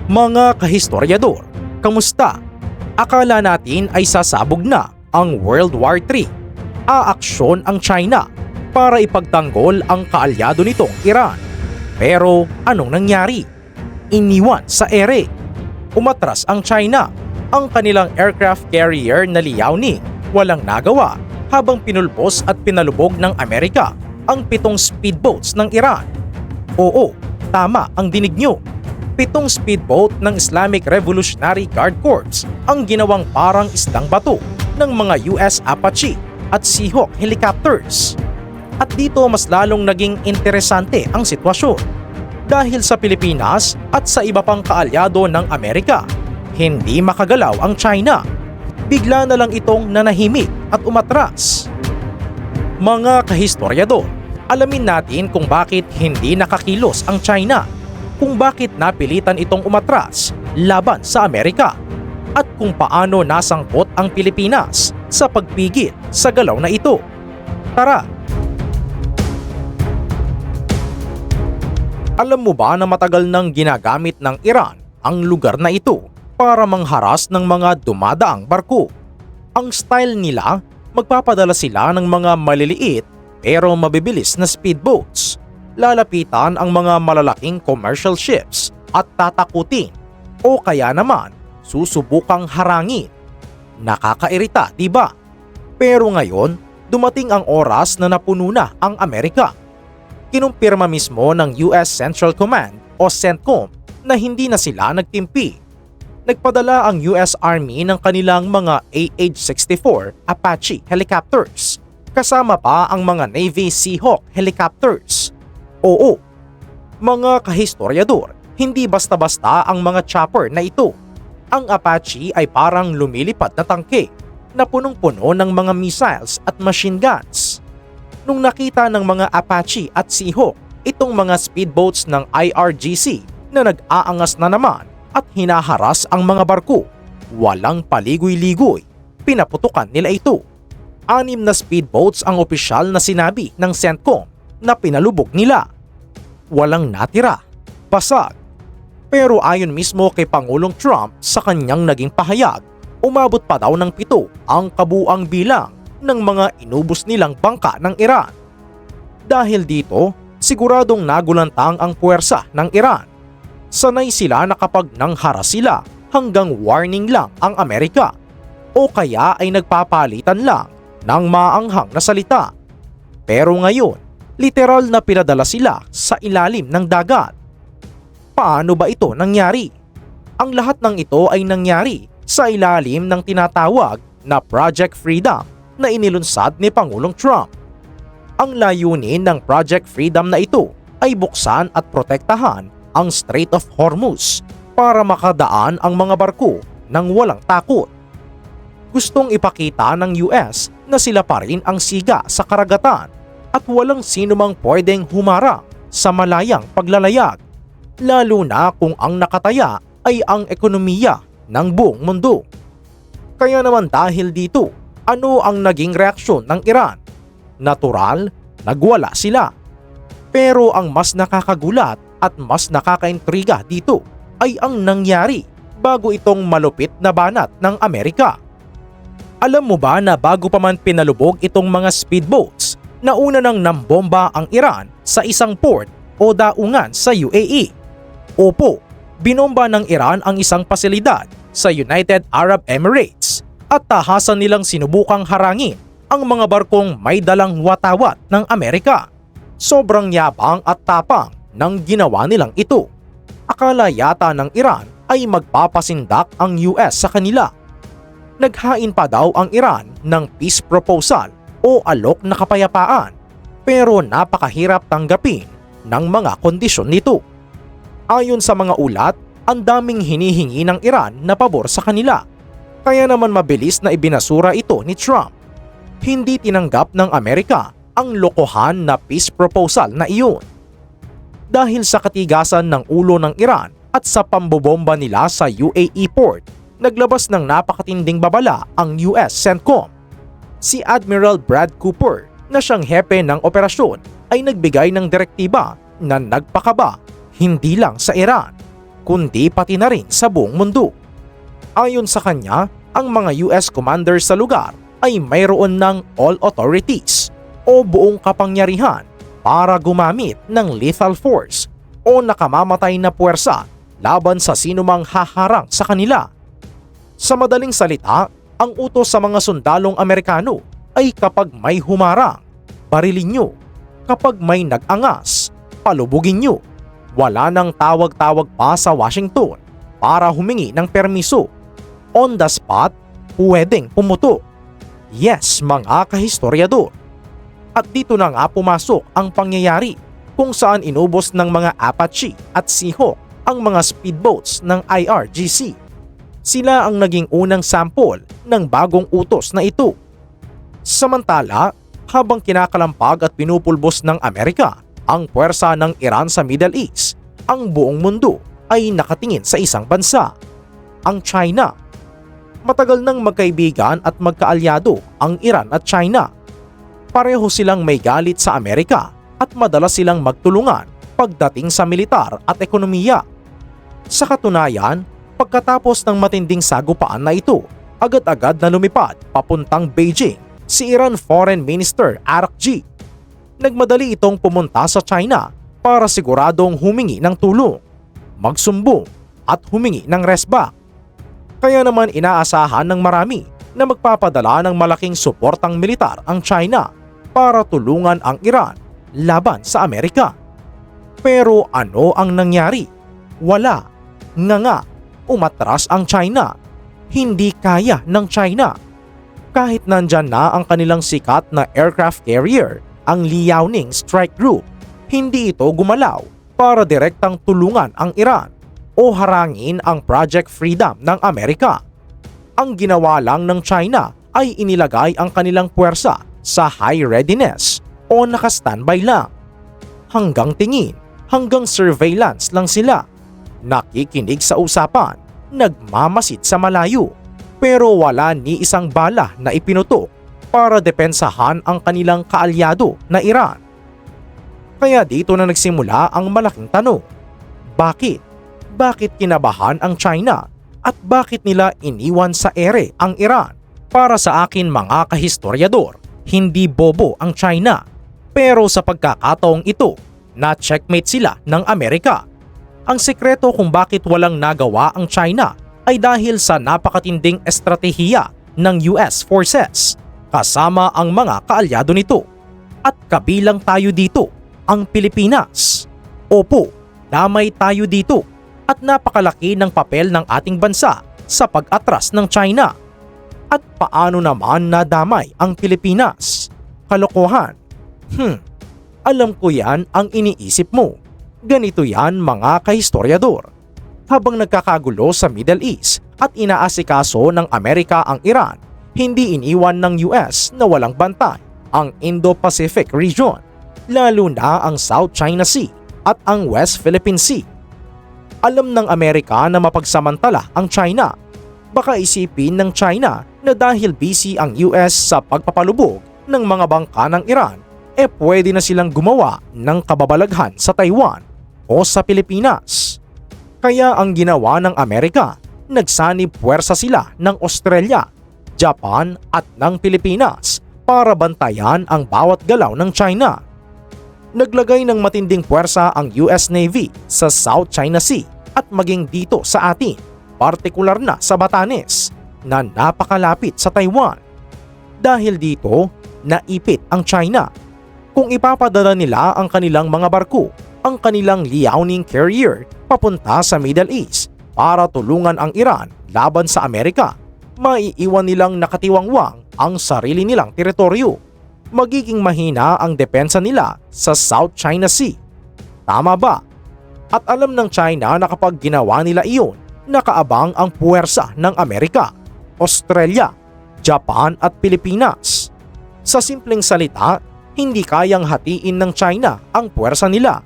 Mga kahistoryador, kamusta? Akala natin ay sasabog na ang World War III. Aaksyon ang China para ipagtanggol ang kaalyado nitong Iran. Pero anong nangyari? Iniwan sa ere. Umatras ang China. Ang kanilang aircraft carrier na Liaoning walang nagawa habang pinulpos at pinalubog ng Amerika ang 7 speedboats ng Iran. Oo, tama ang dinig nyo. 7 speedboat ng Islamic Revolutionary Guard Corps ang ginawang parang isdang bato ng mga US Apache at Seahawk helicopters. At dito mas lalong naging interesante ang sitwasyon. Dahil sa Pilipinas at sa iba pang kaalyado ng Amerika, hindi makagalaw ang China. Bigla na lang itong nanahimik at umatras. Mga kahistoryador, alamin natin kung bakit hindi nakakilos ang China, kung bakit napilitan itong umatras laban sa Amerika, at kung paano nasangkot ang Pilipinas sa pagpigil sa galaw na ito. Tara! Alam mo ba na matagal nang ginagamit ng Iran ang lugar na ito para mangharas ng mga dumadaang barko? Ang style nila, magpapadala sila ng mga maliliit pero mabibilis na speedboats. Lalapitan ang mga malalaking commercial ships at tatakutin o kaya naman susubukang harangin. Nakakairita, diba? Pero ngayon, dumating ang oras na napuno na ang Amerika. Kinumpirma mismo ng US Central Command o CENTCOM na hindi na sila nagtimpi. Nagpadala ang US Army ng kanilang mga AH-64 Apache helicopters, kasama pa ang mga Navy Seahawk helicopters. Oo, mga kahistoryador, hindi basta-basta ang mga chopper na ito. Ang Apache ay parang lumilipad na tangke na punong-puno ng mga missiles at machine guns. Nung nakita ng mga Apache at Seahawk itong mga speedboats ng IRGC na nag-aangas na naman at hinaharas ang mga barko, walang paligoy-ligoy, pinaputukan nila ito. 6 na speedboats ang opisyal na sinabi ng CENTCOM na pinalubog nila. Walang natira, basag. Pero ayon mismo kay Pangulong Trump sa kanyang naging pahayag, umabot pa daw ng 7 ang kabuuang bilang ng mga inubos nilang bangka ng Iran. Dahil dito, siguradong nagulantang ang puwersa ng Iran. Sanay sila na kapag nangharas sila hanggang warning lang ang Amerika o kaya ay nagpapalitan lang ng maanghang na salita. Pero ngayon, literal na pinadala sila sa ilalim ng dagat. Paano ba ito nangyari? Ang lahat ng ito ay nangyari sa ilalim ng tinatawag na Project Freedom na inilunsad ni Pangulong Trump. Ang layunin ng Project Freedom na ito ay buksan at protektahan ang Strait of Hormuz para makadaan ang mga barko ng walang takot. Gustong ipakita ng US na sila pa rin ang siga sa karagatan at walang sino mang pwedeng humarang sa malayang paglalayag, lalo na kung ang nakataya ay ang ekonomiya ng buong mundo. Kaya naman dahil dito, ano ang naging reaksyon ng Iran? Natural, nagwala sila. Pero ang mas nakakagulat at mas nakakaintriga dito ay ang nangyari bago itong malupit na banat ng Amerika. Alam mo ba na bago pa man pinalubog itong mga speedboats, nauna nang nambomba ang Iran sa isang port o daungan sa UAE? Opo, binomba ng Iran ang isang pasilidad sa United Arab Emirates at tahasan nilang sinubukang harangin ang mga barkong may dalang watawat ng Amerika. Sobrang yabang at tapang ng ginawa nilang ito. Akala yata ng Iran ay magpapasindak ang US sa kanila. Naghain pa daw ang Iran ng peace proposal o alok na kapayapaan, pero napakahirap tanggapin ng mga kondisyon nito. Ayon sa mga ulat, ang daming hinihingi ng Iran na pabor sa kanila, kaya naman mabilis na ibinasura ito ni Trump. Hindi tinanggap ng Amerika ang lokohan na peace proposal na iyon. Dahil sa katigasan ng ulo ng Iran at sa pambobomba nila sa UAE port, naglabas ng napakatinding babala ang US CENTCOM. Si Admiral Brad Cooper na siyang hepe ng operasyon ay nagbigay ng direktiba na nagpakaba hindi lang sa Iran, kundi pati na rin sa buong mundo. Ayon sa kanya, ang mga US commanders sa lugar ay mayroon ng all authorities o buong kapangyarihan para gumamit ng lethal force o nakamamatay na puwersa laban sa sinumang haharang sa kanila. Sa madaling salita, ang utos sa mga sundalong Amerikano ay kapag may humarang, barilin nyo. Kapag may nag-angas, palubugin nyo. Wala nang tawag-tawag pa sa Washington para humingi ng permiso. On the spot, pwedeng pumutok. Yes, mga kahistoryador. At dito na nga pumasok ang pangyayari kung saan inubos ng mga Apache at Seahawk ang mga speedboats ng IRGC. Sila ang naging unang sample ng bagong utos na ito. Samantala, habang kinakalampag at pinupulbos ng Amerika ang puwersa ng Iran sa Middle East, ang buong mundo ay nakatingin sa isang bansa, ang China. Matagal nang magkaibigan at magkaalyado ang Iran at China. Pareho silang may galit sa Amerika at madalas silang magtulungan pagdating sa militar at ekonomiya. Sa katunayan, pagkatapos ng matinding sagupaan na ito, agad-agad na lumipad papuntang Beijing si Iran Foreign Minister Araqchi. Nagmadali itong pumunta sa China para siguradong humingi ng tulong, magsumbong at humingi ng resback. Kaya naman inaasahan ng marami na magpapadala ng malaking suportang militar ang China para tulungan ang Iran laban sa Amerika. Pero ano ang nangyari? Wala. Nga, umatras ang China. Hindi kaya ng China. Kahit nandyan na ang kanilang sikat na aircraft carrier, ang Liaoning Strike Group, hindi ito gumalaw para direktang tulungan ang Iran o harangin ang Project Freedom ng Amerika. Ang ginawa lang ng China ay inilagay ang kanilang puwersa sa high readiness o naka-standby lang. Hanggang tingin, hanggang surveillance lang sila. Nakikinig sa usapan, nagmamasid sa malayo, pero wala ni isang bala na ipinutok para depensahan ang kanilang kaalyado na Iran. Kaya dito na nagsimula ang malaking tanong. Bakit? Bakit kinabahan ang China at bakit nila iniwan sa ere ang Iran? Para sa akin mga kahistoryador, hindi bobo ang China. Pero sa pagkakataong ito, na-checkmate sila ng Amerika. Ang sekreto kung bakit walang nagawa ang China ay dahil sa napakatinding estratehiya ng US forces kasama ang mga kaalyado nito. At kabilang tayo dito, ang Pilipinas. Opo, damay tayo dito at napakalaki ng papel ng ating bansa sa pag-atras ng China. At paano naman nadamay ang Pilipinas? Kalokohan. Alam ko yan ang iniisip mo. Ganito yan mga kahistoryador. Habang nagkakagulo sa Middle East at inaasikaso ng Amerika ang Iran, hindi iniwan ng US na walang bantay ang Indo-Pacific region, lalo na ang South China Sea at ang West Philippine Sea. Alam ng Amerika na mapagsamantala ang China. Baka isipin ng China na dahil busy ang US sa pagpapalubog ng mga bangka ng Iran, pwede na silang gumawa ng kababalaghan sa Taiwan o sa Pilipinas. Kaya ang ginawa ng Amerika, nagsanib puwersa sila ng Australia, Japan at ng Pilipinas para bantayan ang bawat galaw ng China. Naglagay ng matinding puwersa ang US Navy sa South China Sea at maging dito sa atin, partikular na sa Batanes, na napakalapit sa Taiwan. Dahil dito, naipit ang China. Kung ipapadala nila ang kanilang mga barko, ang kanilang Liaoning carrier papunta sa Middle East para tulungan ang Iran laban sa Amerika, maiiwan nilang nakatiwangwang ang sarili nilang teritoryo. Magiging mahina ang depensa nila sa South China Sea. Tama ba? At alam ng China na kapag ginawa nila iyon, nakaabang ang puwersa ng Amerika, Australia, Japan at Pilipinas. Sa simpleng salita, hindi kayang hatiin ng China ang puwersa nila.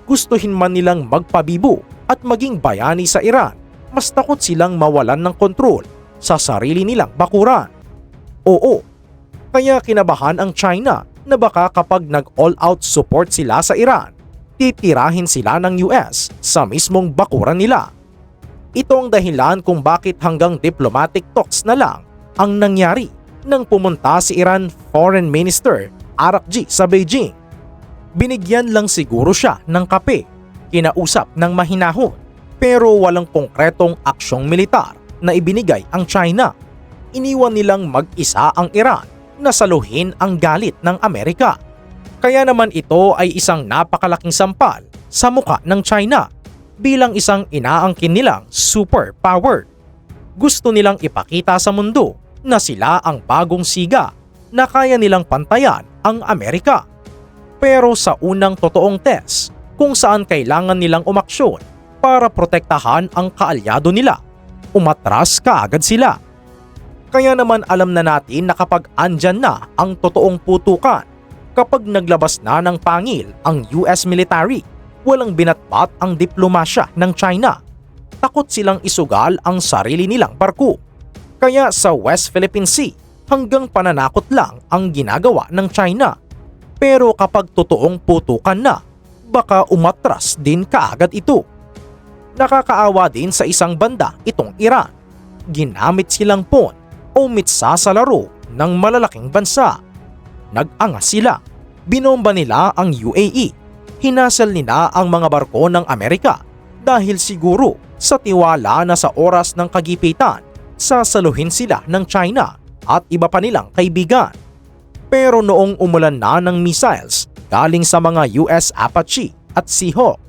Gustuhin man nilang magpabibo at maging bayani sa Iran, mas takot silang mawalan ng kontrol sa sarili nilang bakuran. Oo, kaya kinabahan ang China na baka kapag nag-all-out support sila sa Iran, titirahin sila ng US sa mismong bakuran nila. Ito ang dahilan kung bakit hanggang diplomatic talks na lang ang nangyari nang pumunta si Iran Foreign Minister Araqchi sa Beijing. Binigyan lang siguro siya ng kape, kinausap ng mahinahon, pero walang konkretong aksyong militar na ibinigay ang China. Iniwan nilang mag-isa ang Iran na saluhin ang galit ng Amerika. Kaya naman ito ay isang napakalaking sampal sa mukha ng China bilang isang inaangkin nilang superpower. Gusto nilang ipakita sa mundo na sila ang bagong siga na kaya nilang pantayan ang Amerika. Pero sa unang totoong test kung saan kailangan nilang umaksyon para protektahan ang kaalyado nila, umatras kaagad sila. Kaya naman alam na natin na kapag andyan na ang totoong putukan, kapag naglabas na ng pangil ang US military, walang binatbat ang diplomasya ng China. Takot silang isugal ang sarili nilang barko. Kaya sa West Philippine Sea, hanggang pananakot lang ang ginagawa ng China. Pero kapag totoong putukan na, baka umatras din kaagad ito. Nakakaawa din sa isang banda itong Iran. Ginamit silang pawn o mitsa sa laro ng malalaking bansa. Nag-angas sila. Binomba nila ang UAE. Hinasal nila ang mga barko ng Amerika dahil siguro sa tiwala na sa oras ng kagipitan, sasaluhin sila ng China at iba pa nilang kaibigan. Pero noong umulan na ng missiles galing sa mga US Apache at Seahawk,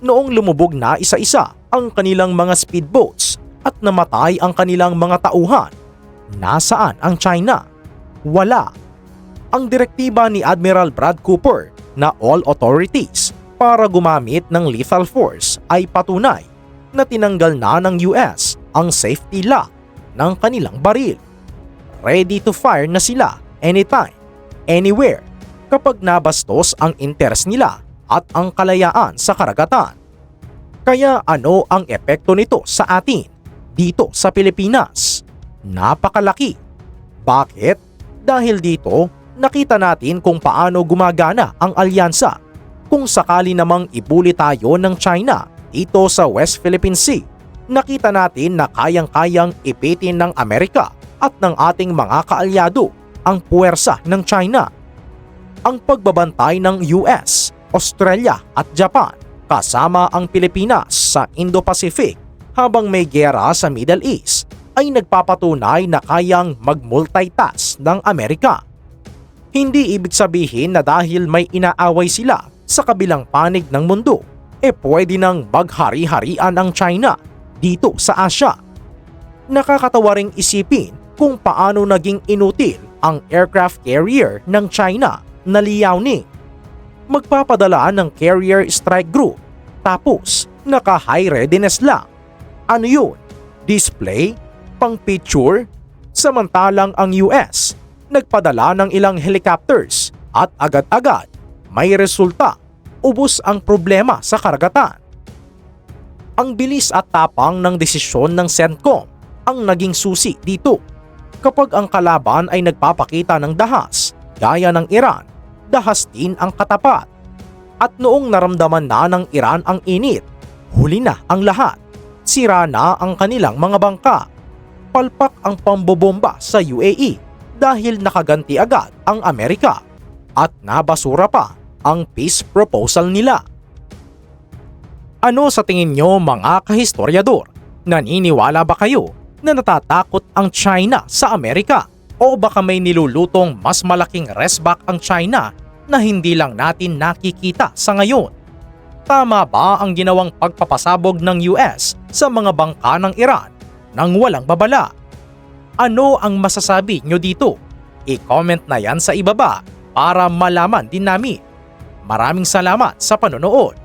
noong lumubog na isa-isa ang kanilang mga speedboats at namatay ang kanilang mga tauhan, nasaan ang China? Wala. Ang direktiba ni Admiral Brad Cooper na all authorities para gumamit ng lethal force ay patunay na tinanggal na ng US ang safety lock ng kanilang baril. Ready to fire na sila anytime, anywhere kapag nabastos ang interes nila at ang kalayaan sa karagatan. Kaya ano ang epekto nito sa atin dito sa Pilipinas? Napakalaki. Bakit? Dahil dito nakita natin kung paano gumagana ang alyansa kung sakali namang ibuli tayo ng China dito sa West Philippine Sea. Nakita natin na kayang-kayang ipitin ng Amerika at ng ating mga kaalyado ang puwersa ng China. Ang pagbabantay ng US, Australia at Japan kasama ang Pilipinas sa Indo-Pacific habang may giyera sa Middle East ay nagpapatunay na kayang mag-multitask ng Amerika. Hindi ibig sabihin na dahil may inaaway sila sa kabilang panig ng mundo, pwede nang maghari-harian ang China dito sa Asia. Nakakatawa ring isipin kung paano naging inutil ang aircraft carrier ng China na Liaoning. Magpapadala ng carrier strike group tapos naka-high readiness lang. Ano yun? Display? Pang-picture? Samantalang ang US nagpadala ng ilang helicopters at agad-agad may resulta, ubos ang problema sa karagatan. Ang bilis at tapang ng desisyon ng CENTCOM ang naging susi dito. Kapag ang kalaban ay nagpapakita ng dahas, gaya ng Iran, dahas din ang katapat. At noong naramdaman na ng Iran ang init, huli na ang lahat. Sira na ang kanilang mga bangka. Palpak ang pambobomba sa UAE dahil nakaganti agad ang Amerika. At nabasura pa ang peace proposal nila. Ano sa tingin nyo mga kahistoryador? Naniniwala ba kayo na natatakot ang China sa Amerika? O baka may nilulutong mas malaking resback ang China na hindi lang natin nakikita sa ngayon? Tama ba ang ginawang pagpapasabog ng US sa mga bangka ng Iran nang walang babala? Ano ang masasabi nyo dito? I-comment na yan sa ibaba para malaman din namin. Maraming salamat sa panonood.